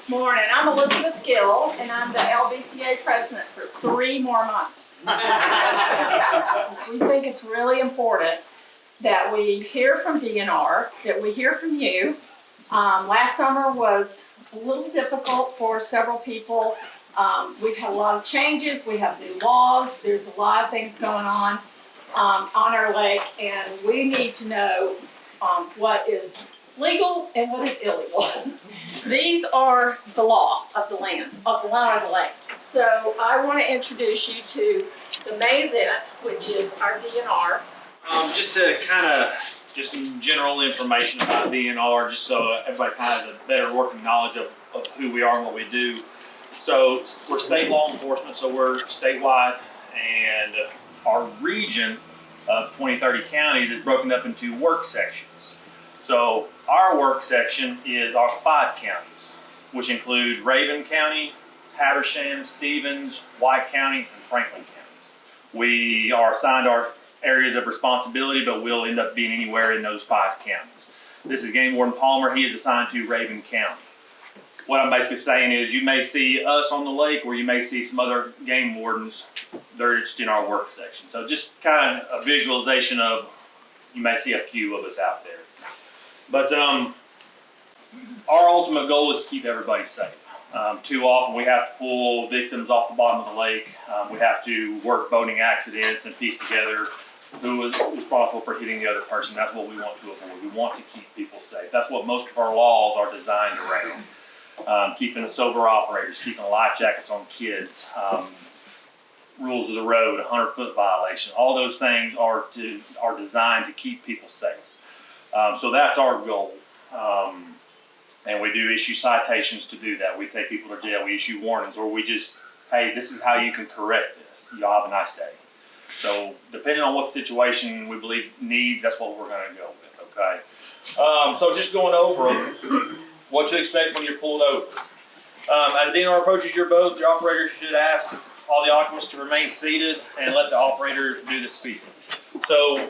Morning. I'm Elizabeth Gill, and I'm the LBCA president for 3 more months. We think it's really important that we hear from DNR, that we hear from you. Last summer was a little difficult for several people. We've had a lot of changes. We have new laws. There's a lot of things going on our lake, and we need to know what is legal and what is illegal. These are the law of the land, of the lake. So I want to introduce you to the main event, which is our DNR. Just to just some general information about DNR, just so everybody kind of has a better working knowledge of who we are and what we do. So we're state law enforcement, so we're statewide, and our region of 20-30 counties is broken up into work sections. So our work section is our 5 counties, which include Raven County, Habersham, Stevens, White County, and Franklin counties. We are assigned our areas of responsibility, but we'll end up being anywhere in those 5 counties. This is Game Warden Palmer. He is assigned to Raven County. What I'm basically saying is you may see us on the lake, or you may see some other game wardens. They're just in our work section. So just kind of a visualization of, you may see a few of us out there. But our ultimate goal is to keep everybody safe. Too often we have to pull victims off the bottom of the lake. We have to work boating accidents and piece together who was responsible for hitting the other person. That's what we want to avoid. We want to keep people safe. That's what most of our laws are designed around. Keeping the sober operators, keeping life jackets on kids, rules of the road, 100-foot violation. All those things are designed to keep people safe. So that's our goal. And we do issue citations to do that. We take people to jail, we issue warnings, or we just, hey, this is how you can correct this. Y'all have a nice day. So depending on what the situation we believe needs, that's what we're gonna go with, okay? So just going over what to expect when you're pulled over. As DNR approaches your boat, the operator should ask all the occupants to remain seated and let the operator do the speaking. So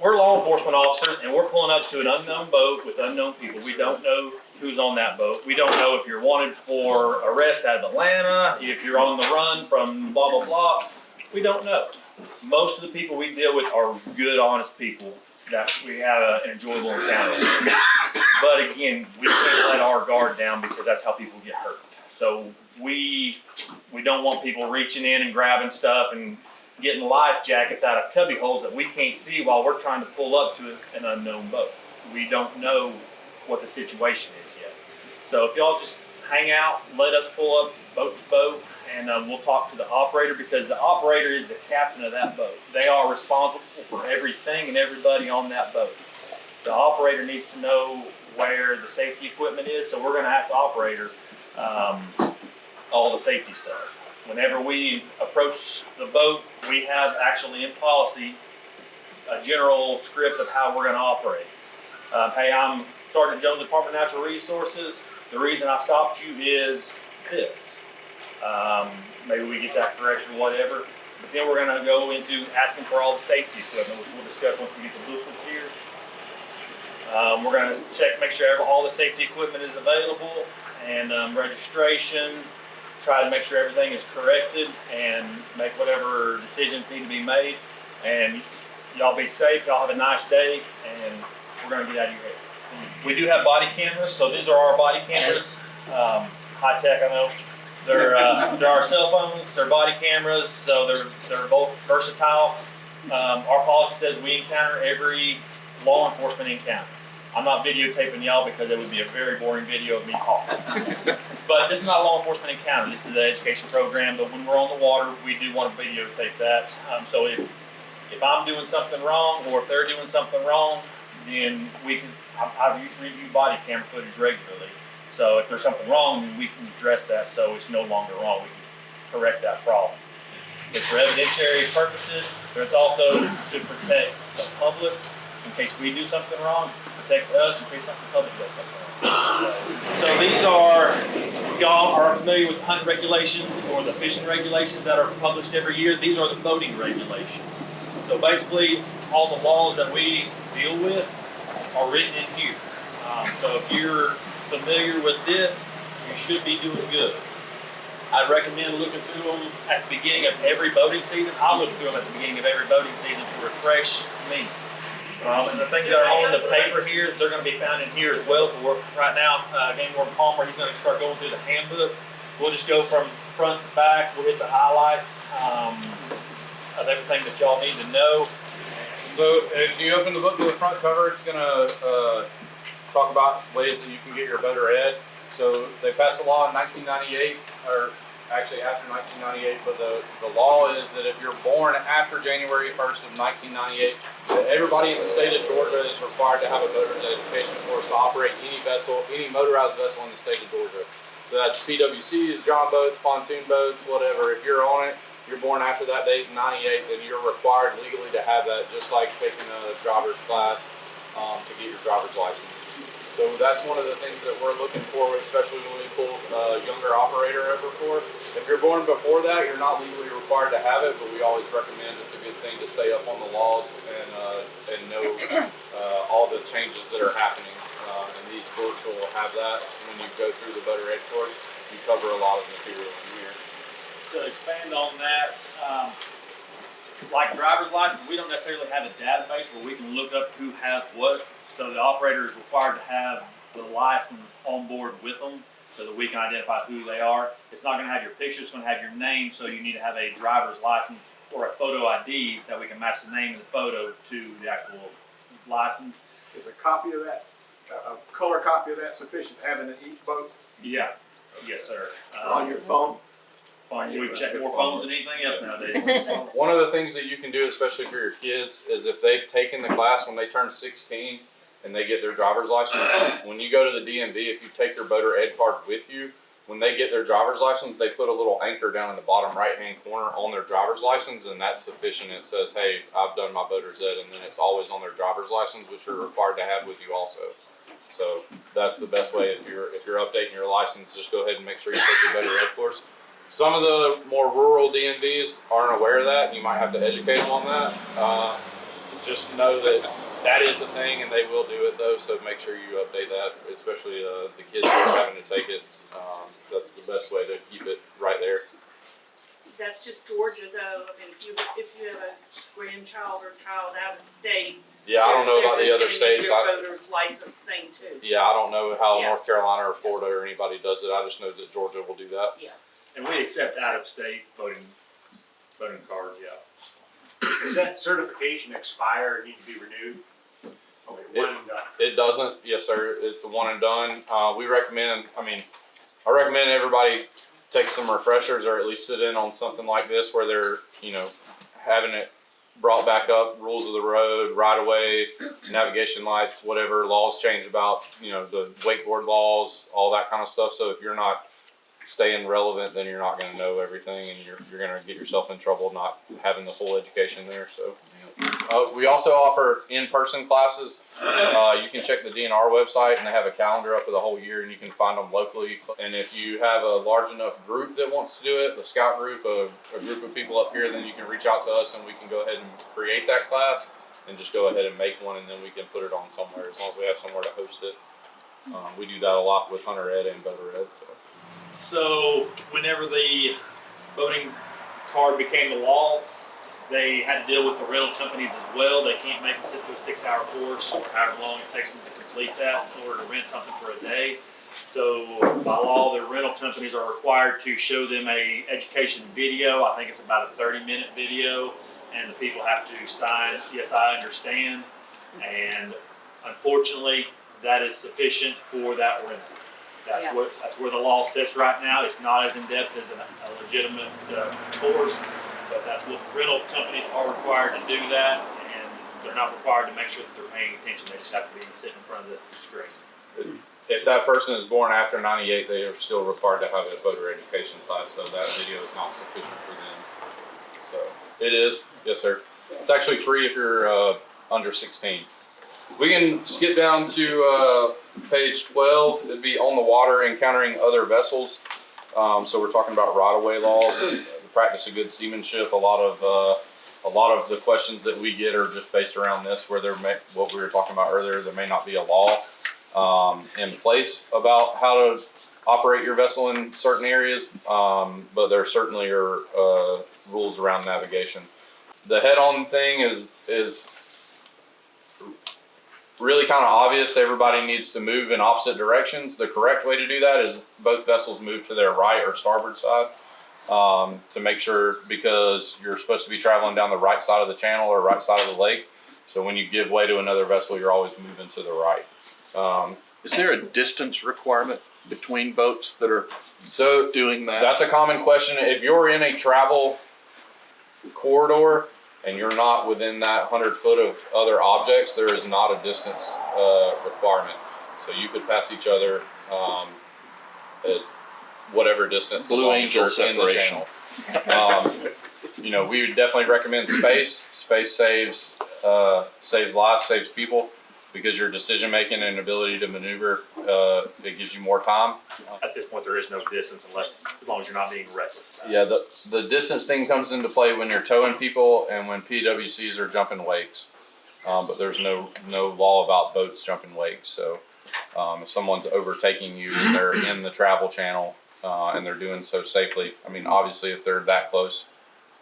we're law enforcement officers, and we're pulling up to an unknown boat with unknown people. We don't know who's on that boat. We don't know if you're wanted for arrest out of Atlanta, if you're on the run from blah, blah, blah. We don't know. Most of the people we deal with are good, honest people that we have an enjoyable encounter with. But again, we can't let our guard down because that's how people get hurt. So we don't want people reaching in and grabbing stuff and getting life jackets out of cubby holes that we can't see while we're trying to pull up to an unknown boat. We don't know what the situation is yet. So if y'all just hang out, let us pull up boat to boat, and we'll talk to the operator, because the operator is the captain of that boat. They are responsible for everything and everybody on that boat. The operator needs to know where the safety equipment is, so we're going to ask the operator all the safety stuff. Whenever we approach the boat, we have actually in policy a general script of how we're going to operate. Hey, I'm Sergeant Jones, Department of Natural Resources. The reason I stopped you is this. Maybe we get that correct or whatever. But then we're going to go into asking for all the safety equipment, which we'll discuss once we get the booklets here. We're going to check, make sure all the safety equipment is available, and registration. Try to make sure everything is corrected and make whatever decisions need to be made. And y'all be safe, y'all have a nice day, and we're gonna get out of your head. We do have body cameras, so these are our body cameras. High tech, I know. They're our cell phones, they're body cameras, so they're both versatile. Our policy says we encounter every law enforcement encounter. I'm not videotaping y'all because it would be a very boring video of me talking. But this is not a law enforcement encounter. This is an education program. But when we're on the water, we do want to videotape that. So if I'm doing something wrong, or if they're doing something wrong, then we can. I review body camera footage regularly. So if there's something wrong, then we can address that so it's no longer wrong. We can correct that problem. It's for evidentiary purposes, but it's also to protect the public in case we do something wrong. Protect us in case the public does something wrong. So these are, y'all are familiar with hunt regulations or the fishing regulations that are published every year. These are the boating regulations. So basically, all the laws that we deal with are written in here. So if you're familiar with this, you should be doing good. I'd recommend looking through them at the beginning of every boating season. I look through them at the beginning of every boating season to refresh me. And the things that are on the paper here, they're going to be found in here as well. So we're right now, Game Warden Palmer, he's going to start going through the handbook. We'll just go from front to back. We'll hit the highlights of everything that y'all need to know. So if you open the book to the front cover, it's going to talk about ways that you can get your boater ed. So they passed a law in 1998, or actually after 1998, but the law is that if you're born after January 1st of 1998, that everybody in the state of Georgia is required to have a boater's education course to operate any vessel, any motorized vessel in the state of Georgia. So that's PWCs, John boats, pontoon boats, whatever. If you're on it, you're born after that date in 98, then you're required legally to have that, just like taking a driver's class to get your driver's license. So that's one of the things that we're looking for, especially when we pull a younger operator over for. If you're born before that, you're not legally required to have it, but we always recommend it's a good thing to stay up on the laws and know all the changes that are happening. And these books will have that. When you go through the boater ed course, you cover a lot of material in here. To expand on that, like driver's license, we don't necessarily have a database where we can look up who has what. So the operator is required to have the license on board with them so that we can identify who they are. It's not going to have your picture, it's going to have your name, so you need to have a driver's license or a photo ID that we can match the name of the photo to the actual license. Is a copy of that, a color copy of that sufficient to have in each boat? Yeah, yes sir. On your phone? We check more phones than anything else nowadays. One of the things that you can do, especially for your kids, is if they've taken the class when they turn 16 and they get their driver's license, when you go to the DMV, if you take your boater ed card with you, when they get their driver's license, they put a little anchor down in the bottom right-hand corner on their driver's license, and that's sufficient. It says, hey, I've done my boater's ed, and then it's always on their driver's license, which you're required to have with you also. So that's the best way. If you're updating your license, just go ahead and make sure you take your boater ed course. Some of the more rural DMVs aren't aware of that. You might have to educate them on that. Just know that that is a thing, and they will do it though. So make sure you update that, especially the kids who are having to take it. That's the best way to keep it right there. That's just Georgia though. I mean, if you have a grandchild or child out of state. Yeah, I don't know about the other states. Your boater's license thing too. Yeah, I don't know how North Carolina or Florida or anybody does it. I just know that Georgia will do that. Yeah. And we accept out-of-state voting cards, yeah. Does that certification expire or need to be renewed? Okay, one and done. It doesn't, yes sir, it's a one and done. I recommend everybody take some refreshers or at least sit in on something like this where they're, having it brought back up, rules of the road, right of way, navigation lights, whatever laws change about, the wakeboard laws, all that kind of stuff. So if you're not staying relevant, then you're not going to know everything, and you're going to get yourself in trouble not having the full education there. So we also offer in-person classes. You can check the DNR website, and they have a calendar up for the whole year, and you can find them locally. And if you have a large enough group that wants to do it, the scout group, a group of people up here, then you can reach out to us, and we can go ahead and create that class and just go ahead and make one, and then we can put it on somewhere as long as we have somewhere to host it. We do that a lot with Hunter Ed and Boater Ed. So whenever the voting card became the law, they had to deal with the rental companies as well. They can't make them sit through a 6-hour course or however long it takes them to complete that in order to rent something for a day. So by law, the rental companies are required to show them a education video. I think it's about a 30-minute video, and the people have to sign, yes, I understand. And unfortunately, that is sufficient for that rental. That's where the law sits right now. It's not as in-depth as a legitimate course, but that's what rental companies are required to do that, and they're not required to make sure that they're paying attention. They just have to be sitting in front of the screen. If that person is born after 98, they are still required to have a boater education class, so that video is not sufficient for them. So it is, yes sir. It's actually free if you're under 16. We can skip down to page 12. It'd be on the water, encountering other vessels. So we're talking about right-of-way laws, the practice of good seamanship. A lot of the questions that we get are just based around this, where what we were talking about earlier, there may not be a law in place about how operate your vessel in certain areas, but there certainly are rules around navigation. The head-on thing is really kind of obvious. Everybody needs to move in opposite directions. The correct way to do that is both vessels move to their right or starboard side, to make sure, because you're supposed to be traveling down the right side of the channel or right side of the lake. So when you give way to another vessel, you're always moving to the right. Is there a distance requirement between boats that are So doing that? that's a common question. If you're in a travel corridor and you're not within that 100 foot of other objects, there is not a distance requirement. So you could pass each other at whatever distance, Blue as long as angel you're in the separation. channel. You know, we would definitely recommend space. Space saves lives, saves people, because your decision making and ability to maneuver, it gives you more time. At this point, there is no distance as long as you're not being reckless. Yeah, the distance thing comes into play when you're towing people and when PWCs are jumping wakes. But there's no law about boats jumping wakes. So if someone's overtaking you and they're in the travel channel and they're doing so safely, I mean, obviously if they're that close,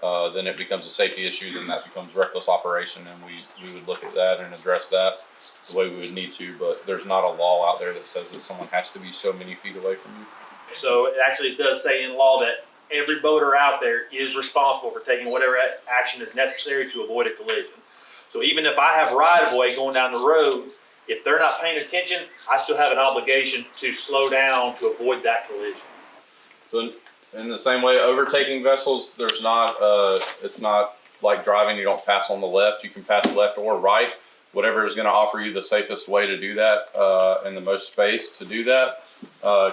then it becomes a safety issue. Then that becomes reckless operation, and we would look at that and address that the way we would need to. But there's not a law out there that says that someone has to be so many feet away from you. So it actually does say in law that every boater out there is responsible for taking whatever action is necessary to avoid a collision. So even if I have right of way going down the road, if they're not paying attention, I still have an obligation to slow down to avoid that collision. So in the same way, overtaking vessels, there's not, it's not like driving. You don't pass on the left. You can pass left or right, whatever is going to offer you the safest way to do that and the most space to do that.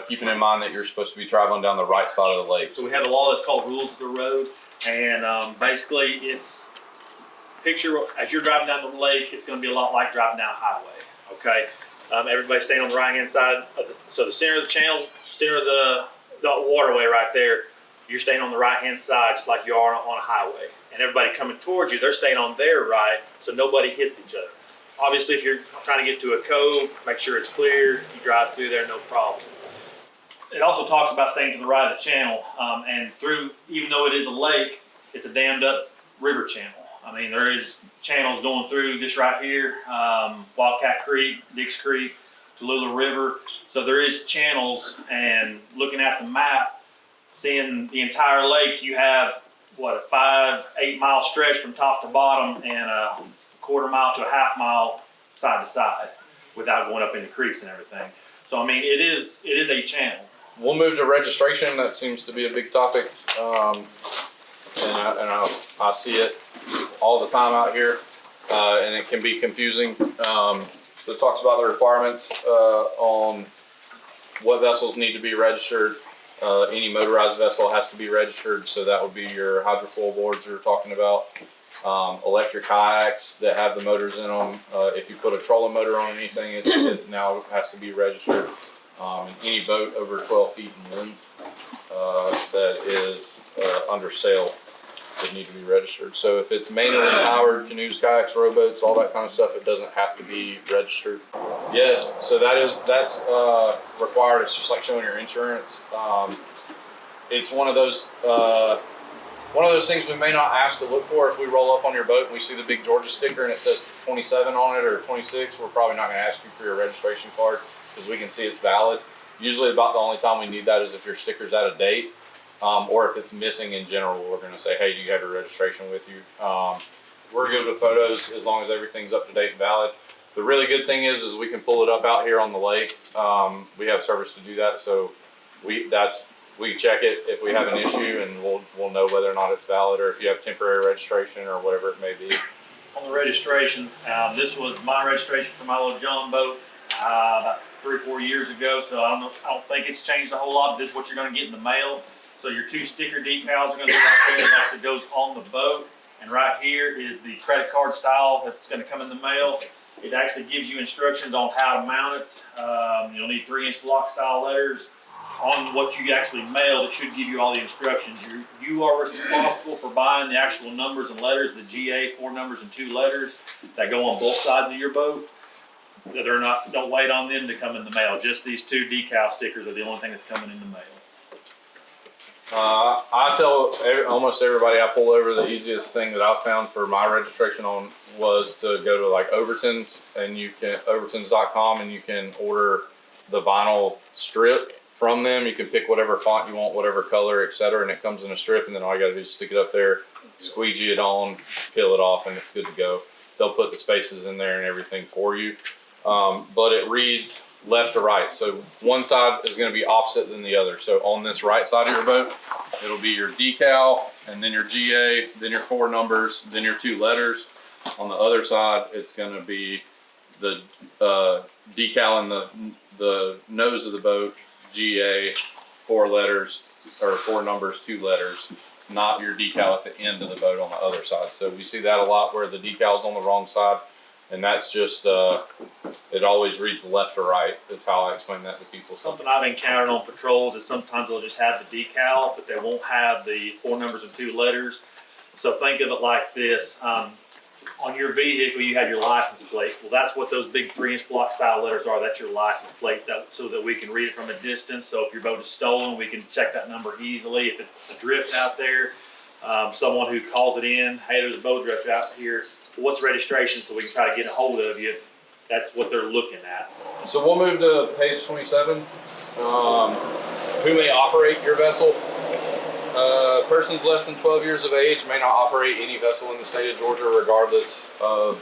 Keeping in mind that you're supposed to be traveling down the right side of the lake. So we have a law that's called Rules of the Road, and basically it's picture as you're driving down the lake, it's going to be a lot like driving down a highway. Okay, everybody staying on the right hand side of so the center of the channel, center of the waterway right there, you're staying on the right hand side just like you are on a highway. And everybody coming towards you, they're staying on their right, so nobody hits each other. Obviously, if you're trying to get to a cove, make sure it's clear. You drive through there, no problem. It also talks about staying to the right of the channel, and through, even though it is a lake, it's a dammed up river channel. I mean, there is channels going through this right here, Wildcat Creek, Dix Creek, Tallulah River. So there is channels, and looking at the map, seeing the entire lake, you have what, a 5-8 mile stretch from top to bottom, and a quarter mile to a half mile side to side, without going up into creeks and everything. So I mean, it is a channel. We'll move to registration. That seems to be a big topic, and I see it all the time out here, and it can be confusing. So it talks about the requirements on what vessels need to be registered. Any motorized vessel has to be registered, so that would be your hydrofoil boards you're talking about. Electric kayaks that have the motors in them. If you put a trolling motor on anything, it now has to be registered. And any boat over 12 feet in length that is under sail would need to be registered. So if it's manually powered canoes, kayaks, rowboats, all that kind of stuff, it doesn't have to be registered. Yes, so that's required. It's just like showing your insurance. It's one of those things we may not ask to look for. If we roll up on your boat and we see the big Georgia sticker and it says 27 on it or 26, we're probably not going to ask you for your registration card because we can see it's valid. Usually about the only time we need that is if your sticker's out of date, or if it's missing in general. We're going to say, hey, do you have your registration with you? We're good with photos as long as everything's up to date and valid. The really good thing is we can pull it up out here on the lake. We have service to do that, so we check it if we have an issue, and we'll know whether or not it's valid, or if you have temporary registration or whatever it may be. On the registration, this was my registration for my little John boat about 3 or 4 years ago, so I don't think it's changed a whole lot. This is what you're going to get in the mail. So your 2 sticker decals are going to be right there. It actually goes on the boat, and right here is the credit card style that's going to come in the mail. It actually gives you instructions on how to mount it. You'll need 3-inch block style letters. On what you actually mailed, it should give you all the instructions. You are responsible for buying the actual numbers and letters, the GA 4 numbers and 2 letters that go on both sides of your boat. don't wait on them to come in the mail. Just these 2 decal stickers are the only thing that's coming in the mail. I tell almost everybody I pull over, the easiest thing that I found for my registration on was to go to like Overton's, and you can overtons.com, and you can order the vinyl strip from them. You can pick whatever font you want, whatever color, etc., and it comes in a strip, and then all you gotta do is stick it up there, squeegee it on, peel it off, and it's good to go. They'll put the spaces in there and everything for you. But it reads left to right. So one side is going to be opposite than the other. So on this right side of your boat, it'll be your decal, and then your GA, then your 4 numbers, then your 2 letters. On the other side, it's going to be the decal in the nose of the boat, GA, 4 letters, or 4 numbers, 2 letters, not your decal at the end of the boat on the other side. So we see that a lot where the decal's on the wrong side. And that's just, it always reads left to right, is how I explain that to people. Something I've encountered on patrols is sometimes they'll just have the decal, but they won't have the 4 numbers and 2 letters. So think of it like this. On your vehicle, you have your license plate. Well, that's what those big 3-inch block style letters are. That's your license plate, so that we can read it from a distance. So if your boat is stolen, we can check that number easily. If it's adrift out there, someone who calls it in, hey, there's a boat drift out here. What's registration, so we can try to get a hold of you. That's what they're looking at. So we'll move to page 27. Who may operate your vessel? Persons less than 12 years of age may not operate any vessel in the state of Georgia, regardless of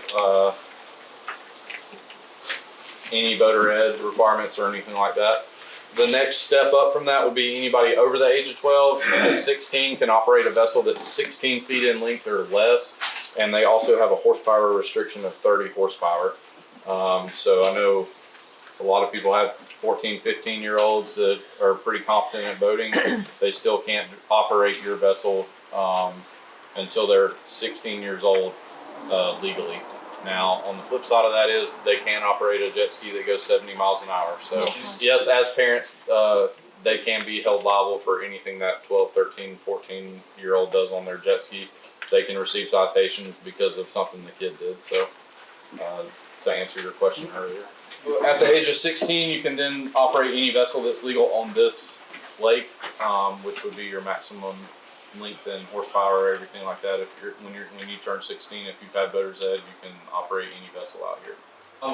any boater ed requirements or anything like that. The next step up from that would be anybody over the age of 12 and 16 can operate a vessel that's 16 feet in length or less. And they also have a horsepower restriction of 30 horsepower. So I know a lot of people have 14, 15-year-olds that are pretty competent at boating. They still can't operate your vessel until they're 16 years old legally. Now, on the flip side of that is they can operate a jet ski that goes 70 miles an hour. So yes, as parents, they can be held liable for anything that 12, 13, 14-year-old does on their jet ski. They can receive citations because of something the kid did. So to answer your question earlier. At the age of 16, you can then operate any vessel that's legal on this lake, which would be your maximum length and horsepower, everything like that. When you turn 16, if you've had boater's ed, you can operate any vessel out here.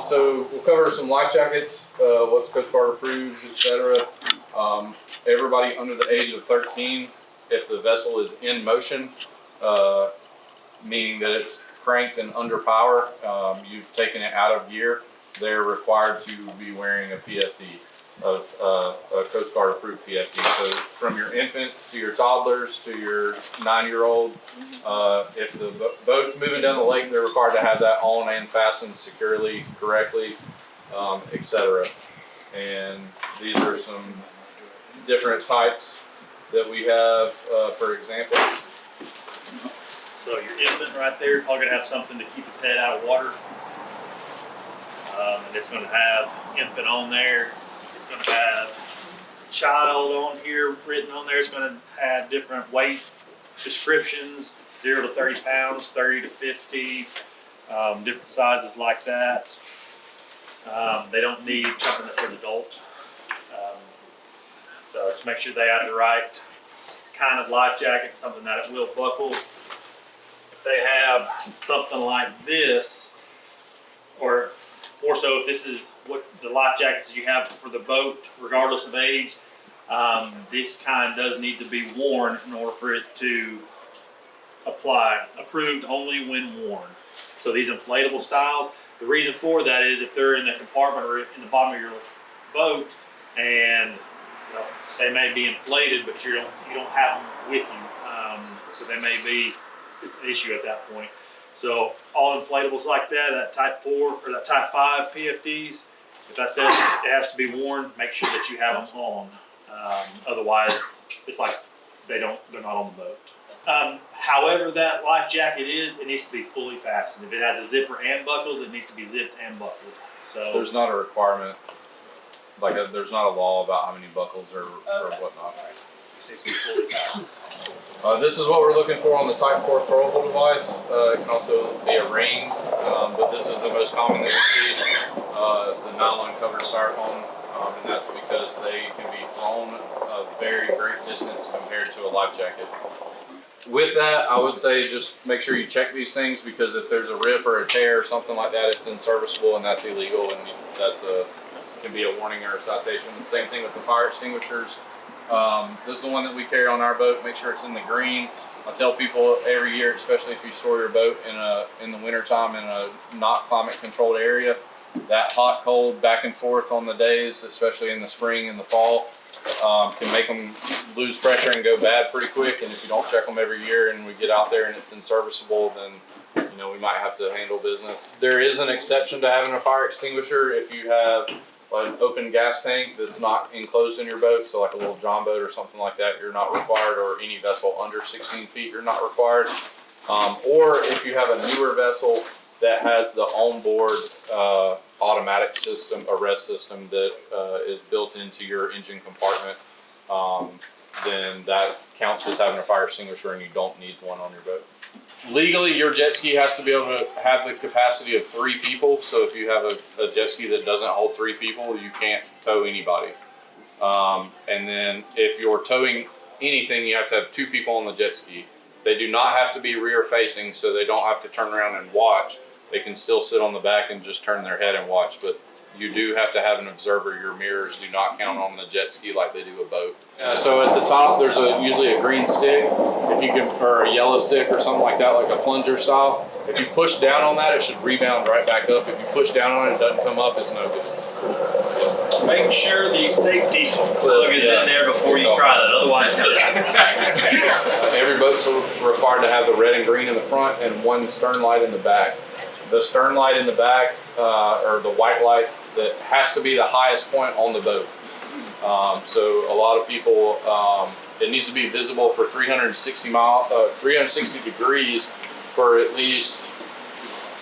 So we'll cover some life jackets, what's Coast Guard approved, etc. Everybody under the age of 13, if the vessel is in motion, meaning that it's cranked and under power, you've taken it out of gear, they're required to be wearing a PFD, a Coast Guard approved PFD. So from your infants to your toddlers to your 9-year-old, if the boat's moving down the lake, they're required to have that on and fastened securely, correctly, etc. And these are some different types that we have for examples. So your infant right there, probably gonna have something to keep his head out of water. And it's gonna have infant on there. It's gonna have child on here, written on there. It's gonna have different weight descriptions, 0 to 30 pounds, 30 to 50, different sizes like that. They don't need something that says adult. So just make sure they have the right kind of life jacket, something that it will buckle. If they have something like this, or more so if this is what the life jackets that you have for the boat, regardless of age, this kind does need to be worn in order for it to apply. Approved only when worn. So these inflatable styles, the reason for that is if they're in the compartment or in the bottom of your boat and they may be inflated, but you don't have them with you, so they may be, it's an issue at that point. So all inflatables like that, that Type 4 or that Type 5 PFDs, if that says it has to be worn, make sure that you have them on. Otherwise, it's like they're not on the boat. However that life jacket is, it needs to be fully fastened. If it has a zipper and buckles, it needs to be zipped and buckled. So There's not a requirement, there's not a law about how many buckles or whatnot. it needs to be fully fastened. This is what we're looking for on the Type 4 throwable device. It can also be a ring, but this is the most common that we see. The nylon covered styrofoam, and that's because they can be thrown a very great distance compared to a life jacket. With that, I would say just make sure you check these things, because if there's a rip or a tear or something like that, it's inserviceable and that's illegal, and can be a warning or a citation. Same thing with the fire extinguishers. This is the one that we carry on our boat. Make sure it's in the green. I tell people every year, especially if you store your boat in the wintertime in a not climate controlled area, that hot, cold, back and forth on the days, especially in the spring and the fall, can make them lose pressure and go bad pretty quick. And if you don't check them every year and we get out there and it's inserviceable, then we might have to handle business. There is an exception to having a fire extinguisher if you have an open gas tank that's not enclosed in your boat, so like a little John boat or something like that, you're not required, or any vessel under 16 feet, you're not required. Or if you have a newer vessel that has the onboard automatic system, arrest system that is built into your engine compartment, then that counts as having a fire extinguisher and you don't need one on your boat. Legally, your jet ski has to be able to have the capacity of 3 people. So if you have a jet ski that doesn't hold 3 people, you can't tow anybody. And then if you're towing anything, you have to have 2 people on the jet ski. They do not have to be rear facing, so they don't have to turn around and watch. They can still sit on the back and just turn their head and watch, but you do have to have an observer. Your mirrors do not count on the jet ski like they do a boat. So at the top, there's usually a green stick, if you can, or a yellow stick or something like that, like a plunger style. If you push down on that, it should rebound right back up. If you push down on it, it doesn't come up, it's no good. Make sure the safety plug is in there before you try that, otherwise Every boat's required to have the red and green in the front and 1 stern light in the back. The stern light in the back, or the white light, that has to be the highest point on the boat. So a lot of people, it needs to be visible for 360 degrees for at least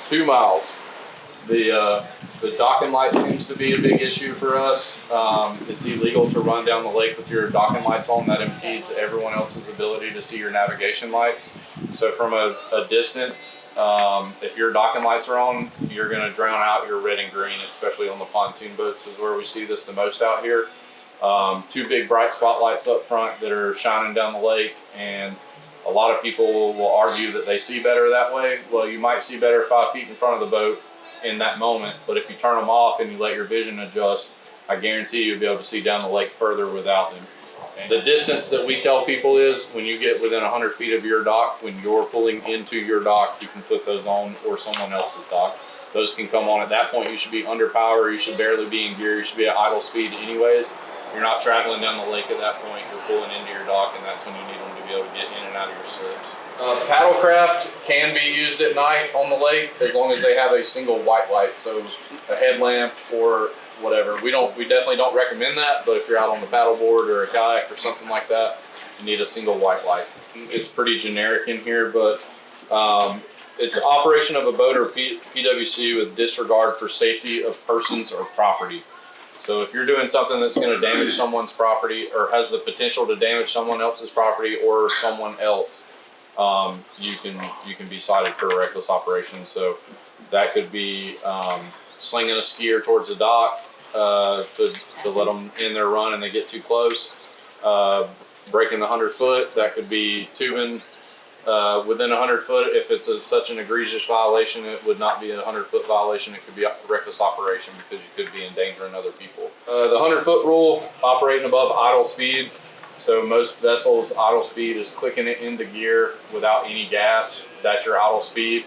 2 miles. The docking light seems to be a big issue for us. It's illegal to run down the lake with your docking lights on. That impedes everyone else's ability to see your navigation lights. So from a distance, if your docking lights are on, you're going to drown out your red and green, especially on the pontoon boats is where we see this the most out here. 2 big bright spotlights up front that are shining down the lake, and a lot of people will argue that they see better that way. Well, you might see better 5 feet in front of the boat in that moment, but if you turn them off and you let your vision adjust, I guarantee you'll be able to see down the lake further without them. And the distance that we tell people is when you get within 100 feet of your dock, when you're pulling into your dock, you can put those on, or someone else's dock. Those can come on. At that point, you should be under power, you should barely be in gear, you should be at idle speed anyways. You're not traveling down the lake at that point, you're pulling into your dock, and that's when you need them to be able to get in and out of your slips. Paddlecraft can be used at night on the lake as long as they have a single white light, so a headlamp or whatever. We definitely don't recommend that, but if you're out on the paddleboard or a kayak or something like that, you need a single white light. It's pretty generic in here, but it's operation of a boat or PWC with disregard for safety of persons or property. So if you're doing something that's going to damage someone's property or has the potential to damage someone else's property or someone else, you can be cited for a reckless operation. So that could be slinging a skier towards the dock to let them in their run and they get too close. Breaking the 100-foot, that could be tubing within 100 foot. If it's such an egregious violation, it would not be a 100-foot violation. It could be a reckless operation because you could be endangering other people. The 100-foot rule, operating above idle speed. So most vessels, idle speed is clicking it into gear without any gas. That's your idle speed.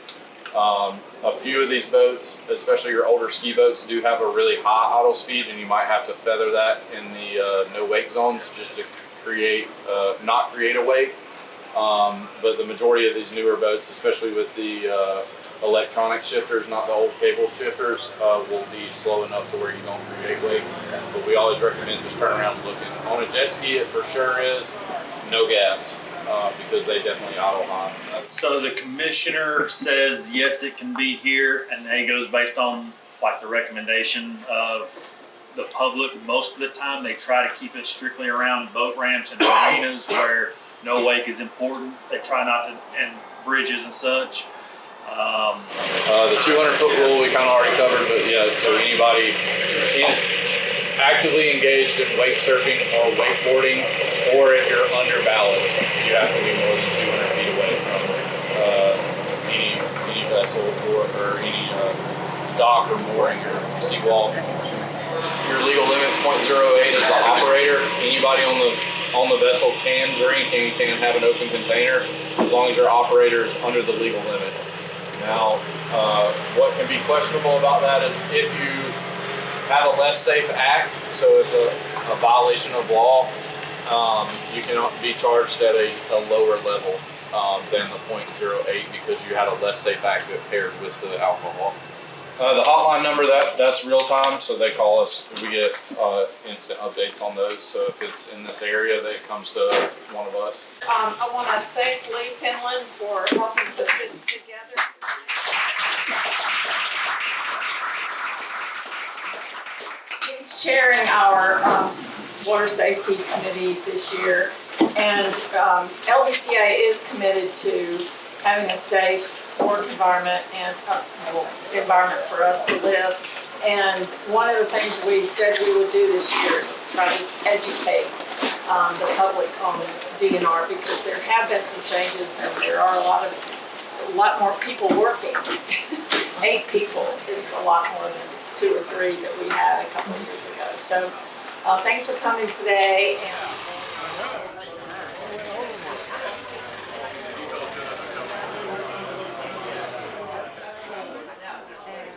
A few of these boats, especially your older ski boats, do have a really high idle speed, and you might have to feather that in the no wake zones just to create, not create a wake. But the majority of these newer boats, especially with the electronic shifters, not the old cable shifters, will be slow enough to where you don't create wake. But we always recommend just turn around and looking. On a jet ski, it for sure is no gas, because they definitely idle high. So the commissioner says, yes, it can be here, and it goes based on like the recommendation of the public. Most of the time, they try to keep it strictly around boat ramps and marinas where no wake is important. They try not to, and bridges and such. The 200-foot rule we kind of already covered, but yeah, so anybody actively engaged in wake surfing or wakeboarding, or if you're under ballast, you have to be more than 200 feet away from any vessel or any dock or mooring or seawall. Your legal limit's .08 as the operator. Anybody on the vessel can drink and can have an open container as long as your operator is under the legal limit. Now, what can be questionable about that is if you have a less safe act, so it's a violation of law, you can be charged at a lower level than the .08 because you had a less safe act that paired with the alcohol. The hotline number, that's real time, so they call us. We get instant updates on those. So if it's in this area, that it comes to one of us. I want to thank Lee Penland for helping put this together. He's chairing our water safety committee this year, and LBCA is committed to having a safe work environment and environment for us to live. And one of the things we said we would do this year is try to educate the public on DNR, because there have been some changes and there are a lot more people working. 8 people is a lot more than 2 or 3 that we had a couple of years ago. So thanks for coming today, and